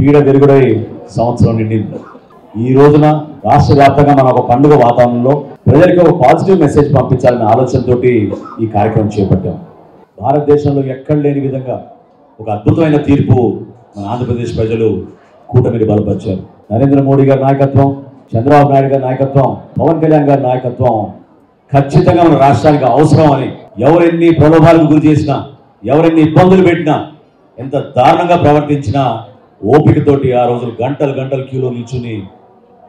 పీడ వెలుగుడై సంవత్సరం నిండింది. ఈ రోజున రాష్ట్ర వ్యాప్తంగా మన ఒక పండుగ వాతావరణంలో ప్రజలకు ఒక పాజిటివ్ మెసేజ్ పంపించాలనే ఆలోచనతో ఈ కార్యక్రమం చేపట్టాం. భారతదేశంలో ఎక్కడ లేని విధంగా ఒక అద్భుతమైన తీర్పు మన ఆంధ్రప్రదేశ్ ప్రజలు కూటమిని బలపరిచారు. నరేంద్ర మోడీ గారి నాయకత్వం, చంద్రబాబు నాయుడు గారి నాయకత్వం, పవన్ కళ్యాణ్ గారి నాయకత్వం ఖచ్చితంగా మన రాష్ట్రానికి అవసరం అని ఎవరెన్ని ప్రలోభాలకు గురి చేసినా, ఎవరెన్ని ఇబ్బందులు పెట్టినా, ఎంత దారుణంగా ప్రవర్తించినా ఓపికతోటి ఆ రోజులు గంటలు గంటలు క్యూలో నిల్చుని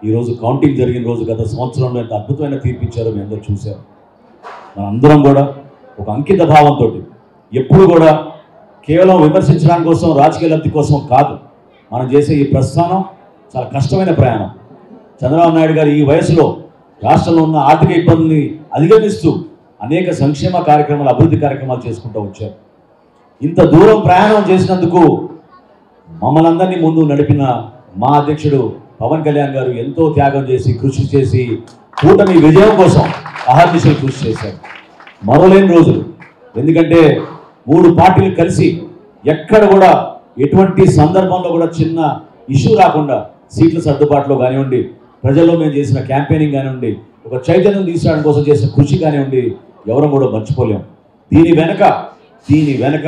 ఈరోజు కౌంటింగ్ జరిగిన రోజు గత సంవత్సరంలో ఎంత అద్భుతమైన తీర్పు ఇచ్చారో మీ అందరూ చూశారు. మనందరం కూడా ఒక అంకిత భావంతో ఎప్పుడు కూడా కేవలం విమర్శించడానికి కోసం, రాజకీయ లబ్ధి కోసం కాదు మనం చేసే ఈ ప్రస్థానం చాలా కష్టమైన ప్రయాణం. చంద్రబాబు నాయుడు గారు ఈ వయసులో రాష్ట్రంలో ఉన్న ఆర్థిక ఇబ్బందుల్ని అధిగమిస్తూ అనేక సంక్షేమ కార్యక్రమాలు, అభివృద్ధి కార్యక్రమాలు చేసుకుంటూ వచ్చారు. ఇంత దూరం ప్రయాణం చేసినందుకు మమ్మల్ని అందరినీ ముందు నడిపిన మా అధ్యక్షుడు పవన్ కళ్యాణ్ గారు ఎంతో త్యాగం చేసి, కృషి చేసి కూటమి విజయం కోసం అహర్నిశలు కృషి చేశారు. మరోలేని రోజులు. ఎందుకంటే 3 పార్టీలు కలిసి ఎక్కడ కూడా ఎటువంటి సందర్భంలో కూడా చిన్న ఇష్యూ రాకుండా సీట్ల సర్దుబాటులో కానివ్వండి, ప్రజల్లో మేము చేసిన క్యాంపెయినింగ్ కానివ్వండి, ఒక చైతన్యం తీసుకురావడం కోసం చేసిన కృషి కానివ్వండి, ఎవరం కూడా మర్చిపోలేం. దీని వెనక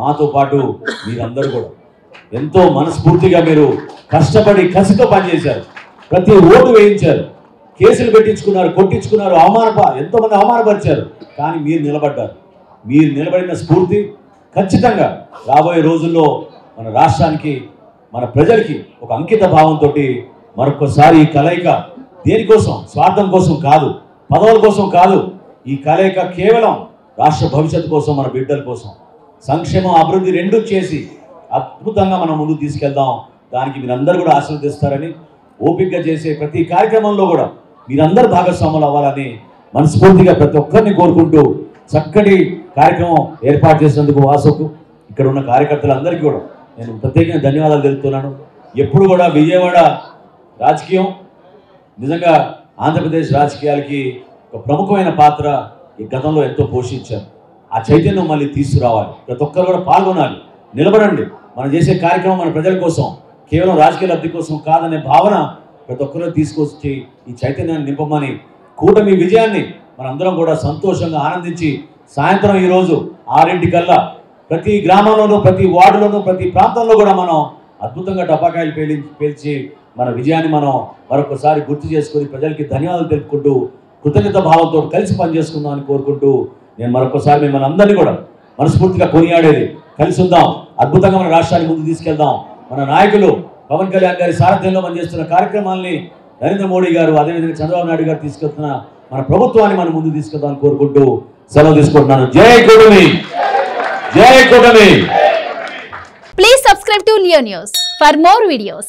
మాతో పాటు మీరందరూ కూడా ఎంతో మనస్ఫూర్తిగా మీరు కష్టపడి కసితో పనిచేశారు. ప్రతి ఓటు వేయించారు, కేసులు పెట్టించుకున్నారు, కొట్టించుకున్నారు, ఎంతోమంది అవమానపరిచారు. కానీ మీరు నిలబడ్డారు. మీరు నిలబడిన స్ఫూర్తి ఖచ్చితంగా రాబోయే రోజుల్లో మన రాష్ట్రానికి, మన ప్రజలకి ఒక అంకిత భావంతో మరొకసారి ఈ కలయిక దేనికోసం, స్వార్థం కోసం కాదు, పదవుల కోసం కాదు, ఈ కలయిక కేవలం రాష్ట్ర భవిష్యత్తు కోసం, మన బిడ్డల కోసం, సంక్షేమం అభివృద్ధి రెండూ చేసి అద్భుతంగా మనం ముందుకు తీసుకెళ్దాం. దానికి మీరందరూ కూడా ఆశీర్వదిస్తారని, ఓపికగా చేసే ప్రతి కార్యక్రమంలో కూడా మీరందరూ భాగస్వాములు అవ్వాలని మనస్ఫూర్తిగా ప్రతి ఒక్కరిని కోరుకుంటూ చక్కటి కార్యక్రమం ఏర్పాటు చేసినందుకు వాసుకు, ఇక్కడ ఉన్న కార్యకర్తలందరికీ కూడా నేను ప్రత్యేకంగా ధన్యవాదాలు తెలుపుతున్నాను. ఎప్పుడు కూడా విజయవాడ రాజకీయం నిజంగా ఆంధ్రప్రదేశ్ రాజకీయాలకి ఒక ప్రముఖమైన పాత్ర ఈ గతంలో ఎంతో పోషించారు. ఆ చైతన్యం మళ్ళీ తీసుకురావాలి. ప్రతి ఒక్కరు కూడా పాల్గొనాలి, నిలబడండి. మనం చేసే కార్యక్రమం మన ప్రజల కోసం, కేవలం రాజకీయ లబ్ధి కోసం కాదనే భావన ప్రతి ఒక్కరూ తీసుకొచ్చి ఈ చైతన్యాన్ని నింపమని, కూటమి విజయాన్ని మనందరం కూడా సంతోషంగా ఆనందించి సాయంత్రం ఈరోజు 6 ప్రతి గ్రామంలోనూ, ప్రతి వార్డులోనూ, ప్రతి ప్రాంతంలో కూడా మనం అద్భుతంగా టపాకాయలు పేల్చి మన విజయాన్ని మనం మరొకసారి గుర్తు చేసుకొని ప్రజలకి ధన్యవాదాలు తెలుపుకుంటూ కృతజ్ఞత భావంతో కలిసి పనిచేసుకుందామని కోరుకుంటూ నేను మరొకసారి మిమ్మల్ని అందరినీ కూడా మనస్ఫూర్తిగా కొనియాడేది, కలిసి ఉందాం, అద్భుతంగా మన రాష్ట్రాన్ని ముందుకు తీసుకెళ్దాం. మన నాయకులు పవన్ కళ్యాణ్ గారి సారథ్యంలో మనం చేస్తున్న కార్యక్రమాల్ని నరేంద్ర మోడీ గారు, అదేవిధంగా చంద్రబాబు నాయుడు గారు తీసుకెళ్తున్న మన ప్రభుత్వాన్ని మనం ముందుకు తీసుకెళ్దామని కోరుకుంటూ సెలవు తీసుకుంటున్నాను. జై కూటమి, జై కూటమి. Please subscribe to Leo News for more videos.